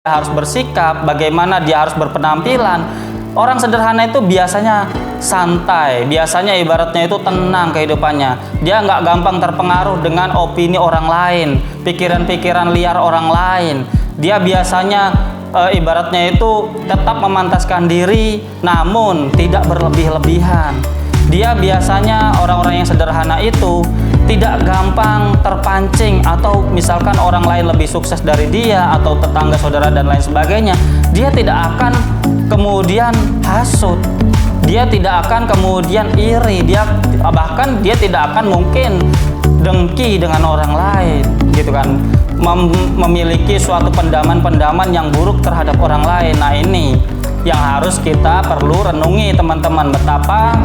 harus bersikap, bagaimana dia harus berpenampilan. Orang sederhana itu biasanya santai, biasanya ibaratnya itu tenang kehidupannya. Dia nggak gampang terpengaruh dengan opini orang lain, pikiran-pikiran liar orang lain. Dia biasanya ibaratnya itu tetap memantaskan diri, namun tidak berlebih-lebihan. Dia biasanya orang-orang yang sederhana itu tidak gampang terpancing, atau misalkan orang lain lebih sukses dari dia atau tetangga saudara dan lain sebagainya, dia tidak akan kemudian hasut, dia tidak akan kemudian iri, bahkan dia tidak akan mungkin dengki dengan orang lain gitu kan, memiliki suatu pendaman-pendaman yang buruk terhadap orang lain. Nah, ini yang harus kita perlu renungi teman-teman, betapa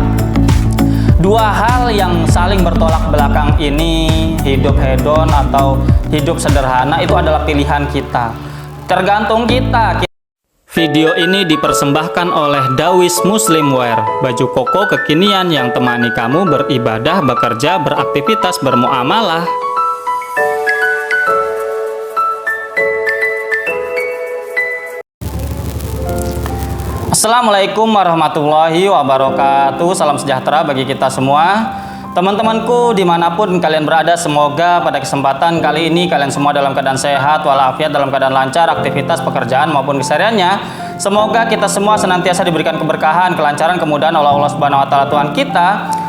dua hal yang saling bertolak belakang ini, hidup hedon atau hidup sederhana, itu adalah pilihan kita. Tergantung kita. Video ini dipersembahkan oleh Dawis Muslimwear, baju koko kekinian yang temani kamu beribadah, bekerja, beraktivitas, bermuamalah. Assalamualaikum warahmatullahi wabarakatuh. Salam sejahtera bagi kita semua. Teman-temanku dimanapun kalian berada, semoga pada kesempatan kali ini kalian semua dalam keadaan sehat walafiat, dalam keadaan lancar aktivitas pekerjaan maupun kesehariannya. Semoga kita semua senantiasa diberikan keberkahan, kelancaran, kemudahan oleh Allah Subhanahu wa Ta'ala Tuhan kita,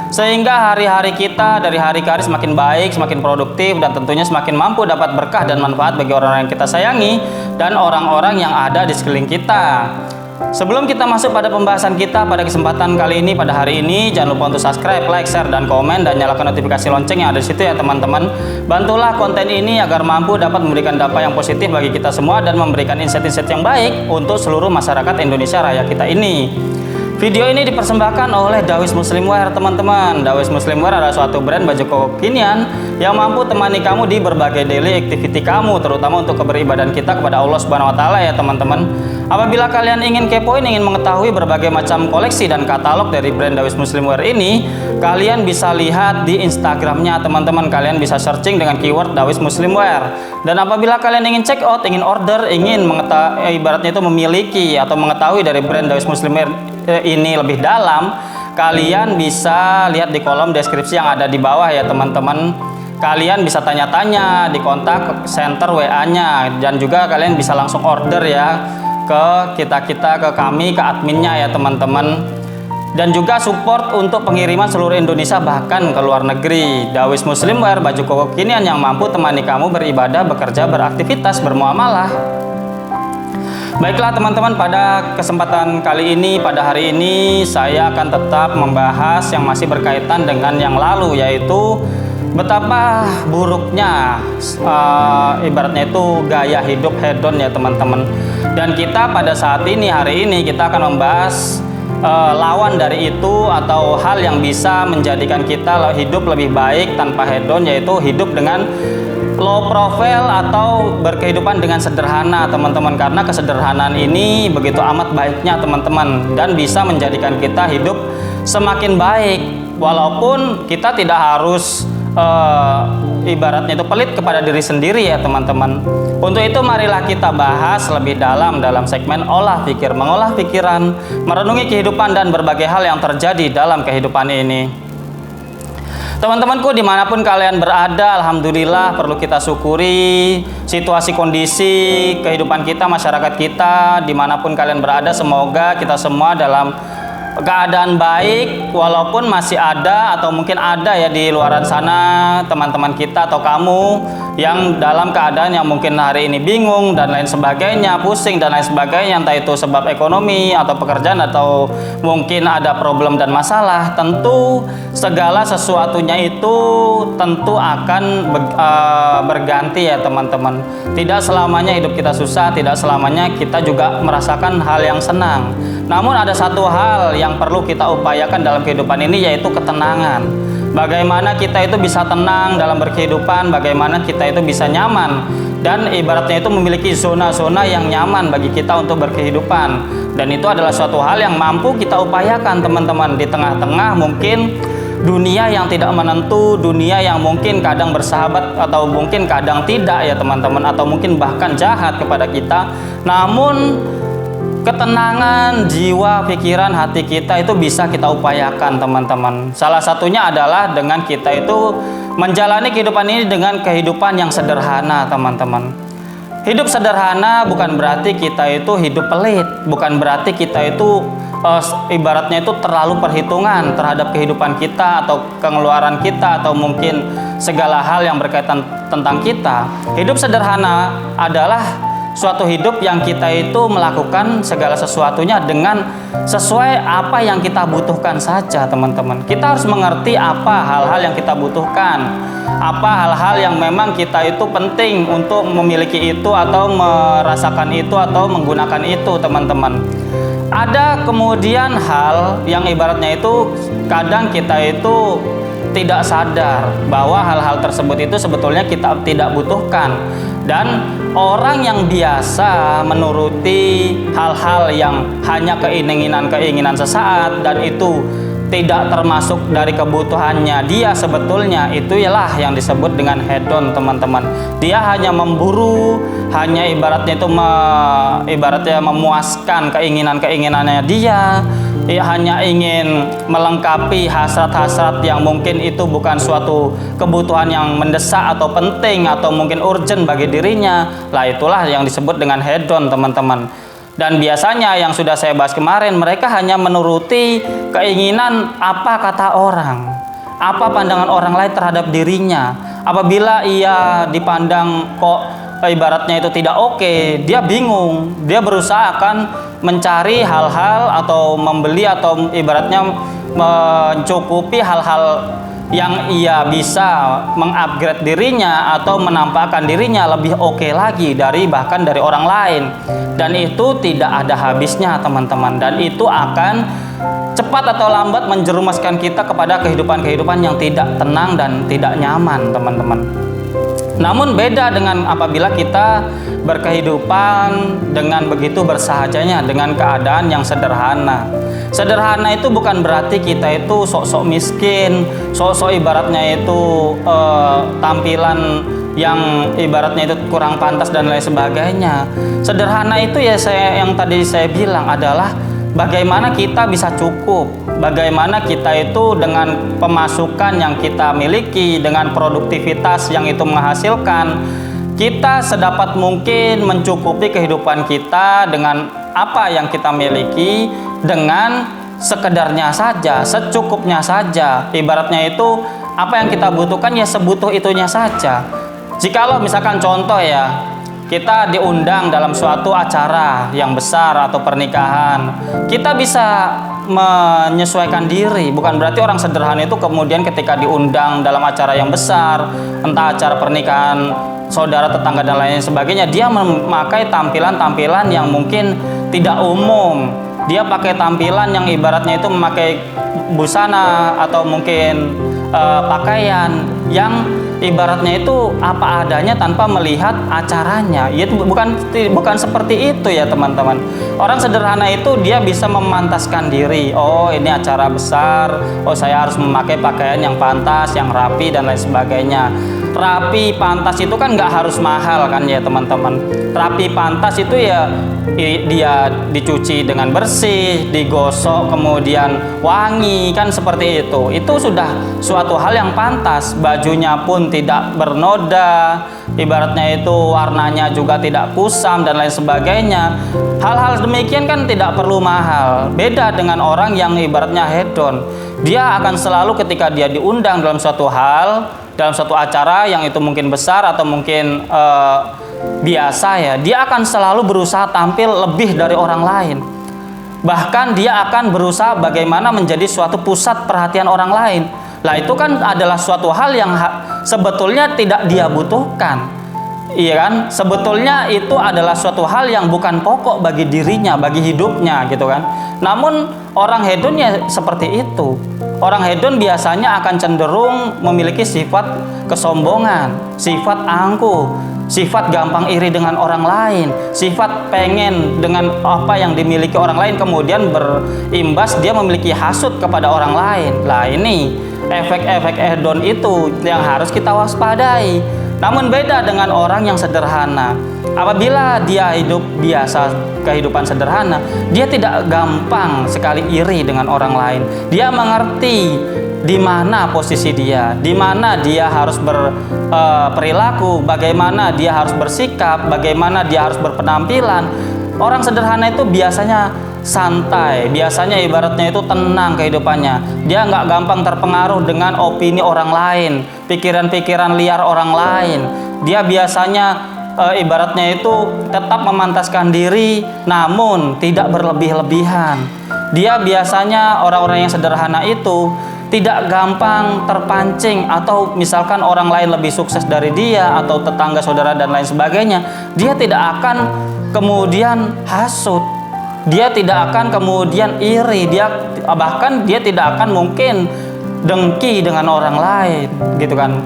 sehingga hari-hari kita dari hari ke hari semakin baik, semakin produktif, dan tentunya semakin mampu dapat berkah dan manfaat bagi orang-orang yang kita sayangi dan orang-orang yang ada di sekeliling kita. Sebelum kita masuk pada pembahasan kita pada kesempatan kali ini, pada hari ini, jangan lupa untuk subscribe, like, share, dan komen, dan nyalakan notifikasi lonceng yang ada di situ ya teman-teman. Bantulah konten ini agar mampu dapat memberikan dampak yang positif bagi kita semua dan memberikan insight-insight yang baik untuk seluruh masyarakat Indonesia Raya kita ini. Video ini dipersembahkan oleh Dawis Muslimwear teman-teman. Dawis Muslimwear adalah suatu brand baju koko kekinian yang mampu temani kamu di berbagai daily activity kamu, terutama untuk keberibadan kita kepada Allah Subhanahu wa Ta'ala ya teman-teman. Apabila kalian ingin kepoin, ingin mengetahui berbagai macam koleksi dan katalog dari brand Dawis Muslimwear ini, kalian bisa lihat di Instagramnya teman-teman. Kalian bisa searching dengan keyword Dawis Muslimwear. Dan apabila kalian ingin check out, ingin order, ingin ibaratnya itu memiliki atau mengetahui dari brand Dawis Muslimwear ini lebih dalam, kalian bisa lihat di kolom deskripsi yang ada di bawah ya teman-teman. Kalian bisa tanya-tanya di kontak center WA-nya, dan juga kalian bisa langsung order ya ke ke kami, ke adminnya ya teman-teman. Dan juga support untuk pengiriman seluruh Indonesia, bahkan ke luar negeri. Dawis Muslimwear, baju koko kekinian yang mampu temani kamu beribadah, bekerja, beraktivitas, bermuamalah. Baiklah teman-teman, pada kesempatan kali ini, pada hari ini saya akan tetap membahas yang masih berkaitan dengan yang lalu, yaitu betapa buruknya ibaratnya itu gaya hidup hedon ya teman-teman. Dan kita pada saat ini, hari ini kita akan membahas lawan dari itu, atau hal yang bisa menjadikan kita hidup lebih baik tanpa hedon, yaitu hidup dengan low profile atau berkehidupan dengan sederhana teman-teman. Karena kesederhanaan ini begitu amat baiknya teman-teman, dan bisa menjadikan kita hidup semakin baik, walaupun kita tidak harus ibaratnya itu pelit kepada diri sendiri ya teman-teman. Untuk itu marilah kita bahas lebih dalam segmen olah pikir, mengolah pikiran, merenungi kehidupan dan berbagai hal yang terjadi dalam kehidupan ini. Teman-temanku dimanapun kalian berada, alhamdulillah perlu kita syukuri situasi kondisi kehidupan kita, masyarakat kita, dimanapun kalian berada, semoga kita semua dalam keadaan baik, walaupun masih ada atau mungkin ada ya di luaran sana teman-teman kita atau kamu yang dalam keadaan yang mungkin hari ini bingung dan lain sebagainya, pusing dan lain sebagainya, entah itu sebab ekonomi atau pekerjaan atau mungkin ada problem dan masalah. Tentu segala sesuatunya itu tentu akan berganti ya teman-teman. Tidak selamanya hidup kita susah, tidak selamanya kita juga merasakan hal yang senang. Namun ada satu hal yang perlu kita upayakan dalam kehidupan ini, yaitu ketenangan. Bagaimana kita itu bisa tenang dalam berkehidupan, bagaimana kita itu bisa nyaman, dan ibaratnya itu memiliki zona-zona yang nyaman bagi kita untuk berkehidupan. Dan itu adalah suatu hal yang mampu kita upayakan teman-teman, di tengah-tengah mungkin dunia yang tidak menentu, dunia yang mungkin kadang bersahabat atau mungkin kadang tidak ya teman-teman, atau mungkin bahkan jahat kepada kita. Namun ketenangan jiwa, pikiran, hati kita itu bisa kita upayakan teman-teman. Salah satunya adalah dengan kita itu menjalani kehidupan ini dengan kehidupan yang sederhana teman-teman. Hidup sederhana bukan berarti kita itu hidup pelit, bukan berarti kita itu ibaratnya itu terlalu perhitungan terhadap kehidupan kita atau pengeluaran kita atau mungkin segala hal yang berkaitan tentang kita. Hidup sederhana adalah suatu hidup yang kita itu melakukan segala sesuatunya dengan sesuai apa yang kita butuhkan saja teman-teman. Kita harus mengerti apa hal-hal yang kita butuhkan, apa hal-hal yang memang kita itu penting untuk memiliki itu atau merasakan itu atau menggunakan itu teman-teman. Ada kemudian hal yang ibaratnya itu kadang kita itu tidak sadar bahwa hal-hal tersebut itu sebetulnya kita tidak butuhkan. Dan orang yang biasa menuruti hal-hal yang hanya keinginan-keinginan sesaat dan itu tidak termasuk dari kebutuhannya dia sebetulnya, itu ialah yang disebut dengan hedon teman-teman. Dia hanya memburu, hanya ibaratnya itu ibaratnya memuaskan keinginan-keinginannya dia. Ia hanya ingin melengkapi hasrat-hasrat yang mungkin itu bukan suatu kebutuhan yang mendesak atau penting atau mungkin urgent bagi dirinya. Lah itulah yang disebut dengan hedon teman-teman. Dan biasanya yang sudah saya bahas kemarin, mereka hanya menuruti keinginan apa kata orang, apa pandangan orang lain terhadap dirinya. Apabila ia dipandang kok ibaratnya itu tidak oke, dia bingung, dia berusaha akan mencari hal-hal atau membeli atau ibaratnya mencukupi hal-hal yang ia bisa mengupgrade dirinya atau menampakkan dirinya lebih oke lagi bahkan dari orang lain. Dan itu tidak ada habisnya teman-teman, dan itu akan cepat atau lambat menjerumuskan kita kepada kehidupan-kehidupan yang tidak tenang dan tidak nyaman teman-teman. Namun beda dengan apabila kita berkehidupan dengan begitu bersahajanya dengan keadaan yang sederhana. Sederhana itu bukan berarti kita itu sok-sok miskin, sok-sok ibaratnya itu tampilan yang ibaratnya itu kurang pantas dan lain sebagainya. Sederhana itu ya yang tadi saya bilang adalah bagaimana kita bisa cukup, bagaimana kita itu dengan pemasukan yang kita miliki, dengan produktivitas yang itu menghasilkan, kita sedapat mungkin mencukupi kehidupan kita dengan apa yang kita miliki dengan sekedarnya saja, secukupnya saja. Ibaratnya itu apa yang kita butuhkan ya sebutuh itunya saja. Jikalau misalkan contoh ya, kita diundang dalam suatu acara yang besar atau pernikahan, kita bisa menyesuaikan diri. Bukan berarti orang sederhana itu kemudian ketika diundang dalam acara yang besar, entah acara pernikahan saudara, tetangga dan lain sebagainya, dia memakai tampilan-tampilan yang mungkin tidak umum. Dia pakai tampilan yang ibaratnya itu memakai busana atau mungkin pakaian yang ibaratnya itu apa adanya tanpa melihat acaranya. Itu bukan seperti itu ya teman-teman. Orang sederhana itu dia bisa memantaskan diri. Oh ini acara besar, oh saya harus memakai pakaian yang pantas, yang rapi dan lain sebagainya. Rapi, pantas itu kan nggak harus mahal kan ya teman-teman. Rapi, pantas itu ya dia dicuci dengan bersih, digosok kemudian wangi kan seperti itu. Itu sudah suatu hal yang pantas. Bajunya pun tidak bernoda, ibaratnya itu warnanya juga tidak kusam dan lain sebagainya. Hal-hal demikian kan tidak perlu mahal. Beda dengan orang yang ibaratnya hedon. Dia akan selalu ketika dia diundang dalam suatu hal, dalam suatu acara yang itu mungkin besar atau mungkin biasa ya, dia akan selalu berusaha tampil lebih dari orang lain. Bahkan dia akan berusaha bagaimana menjadi suatu pusat perhatian orang lain. Lah itu kan adalah suatu hal yang sebetulnya tidak dia butuhkan. Iya kan? Sebetulnya itu adalah suatu hal yang bukan pokok bagi dirinya, bagi hidupnya gitu kan. Namun orang hedon ya seperti itu. Orang hedon biasanya akan cenderung memiliki sifat kesombongan, sifat angkuh, sifat gampang iri dengan orang lain, sifat pengen dengan apa yang dimiliki orang lain, kemudian berimbas dia memiliki hasut kepada orang lain. Lah ini efek-efek hedon itu yang harus kita waspadai. Namun beda dengan orang yang sederhana. Apabila dia hidup biasa, kehidupan sederhana, dia tidak gampang sekali iri dengan orang lain. Dia mengerti di mana posisi dia, di mana dia harus berperilaku, bagaimana dia harus bersikap, bagaimana dia harus berpenampilan. Orang sederhana itu biasanya santai, biasanya ibaratnya itu tenang kehidupannya. Dia nggak gampang terpengaruh dengan opini orang lain, pikiran-pikiran liar orang lain. Dia biasanya ibaratnya itu tetap memantaskan diri, namun tidak berlebih-lebihan. Dia biasanya orang-orang yang sederhana itu tidak gampang terpancing, atau misalkan orang lain lebih sukses dari dia atau tetangga saudara dan lain sebagainya, dia tidak akan kemudian hasut, dia tidak akan kemudian iri, bahkan dia tidak akan mungkin dengki dengan orang lain gitu kan,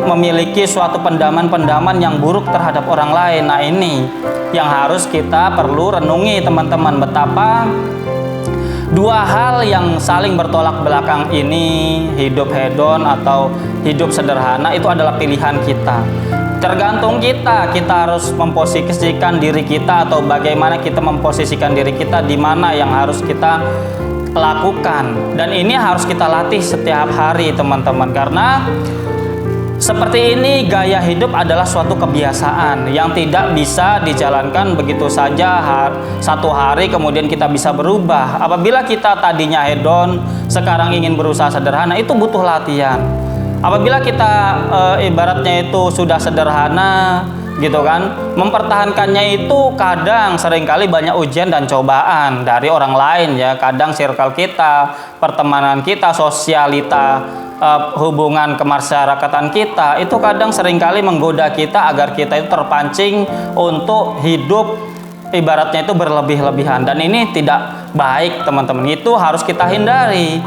memiliki suatu pendaman-pendaman yang buruk terhadap orang lain. Nah, ini yang harus kita perlu renungi teman-teman, betapa dua hal yang saling bertolak belakang ini, hidup hedon atau hidup sederhana, itu adalah pilihan kita. Tergantung kita harus memposisikan diri kita, atau bagaimana kita memposisikan diri kita, di mana yang harus kita lakukan. Dan ini harus kita latih setiap hari teman-teman, karena seperti ini, gaya hidup adalah suatu kebiasaan yang tidak bisa dijalankan begitu saja satu hari kemudian kita bisa berubah. Apabila kita tadinya hedon, sekarang ingin berusaha sederhana, itu butuh latihan. Apabila kita ibaratnya itu sudah sederhana gitu kan, mempertahankannya itu kadang seringkali banyak ujian dan cobaan dari orang lain ya. Kadang circle kita, pertemanan kita, sosialita, hubungan kemasyarakatan kita itu kadang seringkali menggoda kita agar kita itu terpancing untuk hidup ibaratnya itu berlebih-lebihan, dan ini tidak baik teman-teman. Itu harus kita hindari.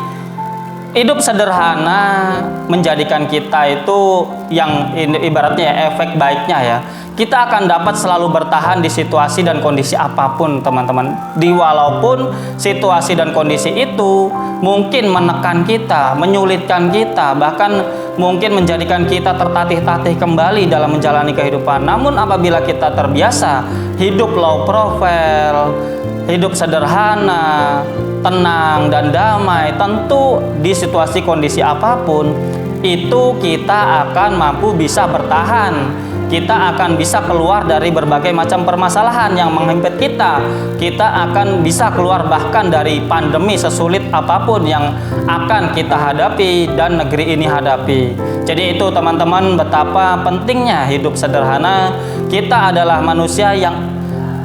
Hidup sederhana menjadikan kita itu yang ibaratnya ya, efek baiknya ya, kita akan dapat selalu bertahan di situasi dan kondisi apapun teman-teman. Walaupun situasi dan kondisi itu mungkin menekan kita, menyulitkan kita, bahkan mungkin menjadikan kita tertatih-tatih kembali dalam menjalani kehidupan. Namun apabila kita terbiasa hidup low profile, hidup sederhana, tenang dan damai, tentu di situasi kondisi apapun itu kita akan mampu bisa bertahan. Kita akan bisa keluar dari berbagai macam permasalahan yang menghimpit kita. Kita akan bisa keluar bahkan dari pandemi sesulit apapun yang akan kita hadapi dan negeri ini hadapi. Jadi itu teman-teman, betapa pentingnya hidup sederhana. Kita adalah manusia yang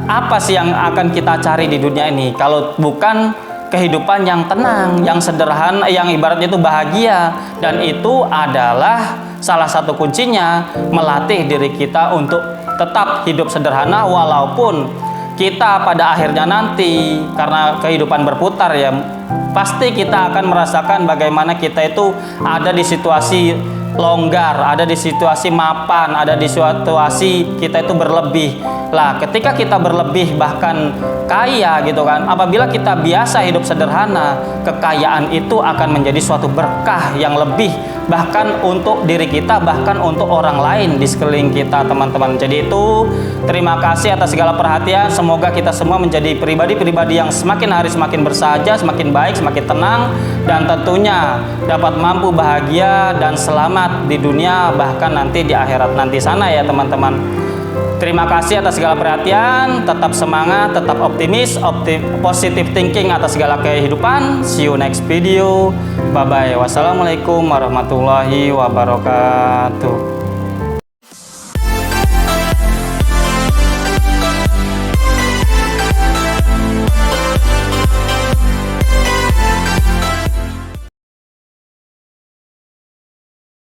apa sih yang akan kita cari di dunia ini kalau bukan kehidupan yang tenang, yang sederhana, yang ibaratnya itu bahagia. Dan itu adalah salah satu kuncinya, melatih diri kita untuk tetap hidup sederhana, walaupun kita pada akhirnya nanti, karena kehidupan berputar ya, pasti kita akan merasakan bagaimana kita itu ada di situasi longgar, ada di situasi mapan, ada di situasi kita itu berlebih. Lah, ketika kita berlebih bahkan kaya gitu kan, apabila kita biasa hidup sederhana, kekayaan itu akan menjadi suatu berkah yang lebih, bahkan untuk diri kita, bahkan untuk orang lain di sekeliling kita teman-teman. Jadi itu, terima kasih atas segala perhatian. Semoga kita semua menjadi pribadi-pribadi yang semakin hari semakin bersahaja, semakin baik, semakin tenang, dan tentunya dapat mampu bahagia dan selamat di dunia, bahkan nanti di akhirat nanti sana ya teman-teman. Terima kasih atas segala perhatian, tetap semangat, tetap optimis, positive thinking atas segala kehidupan. See you next video. Bye bye. Wassalamualaikum warahmatullahi wabarakatuh.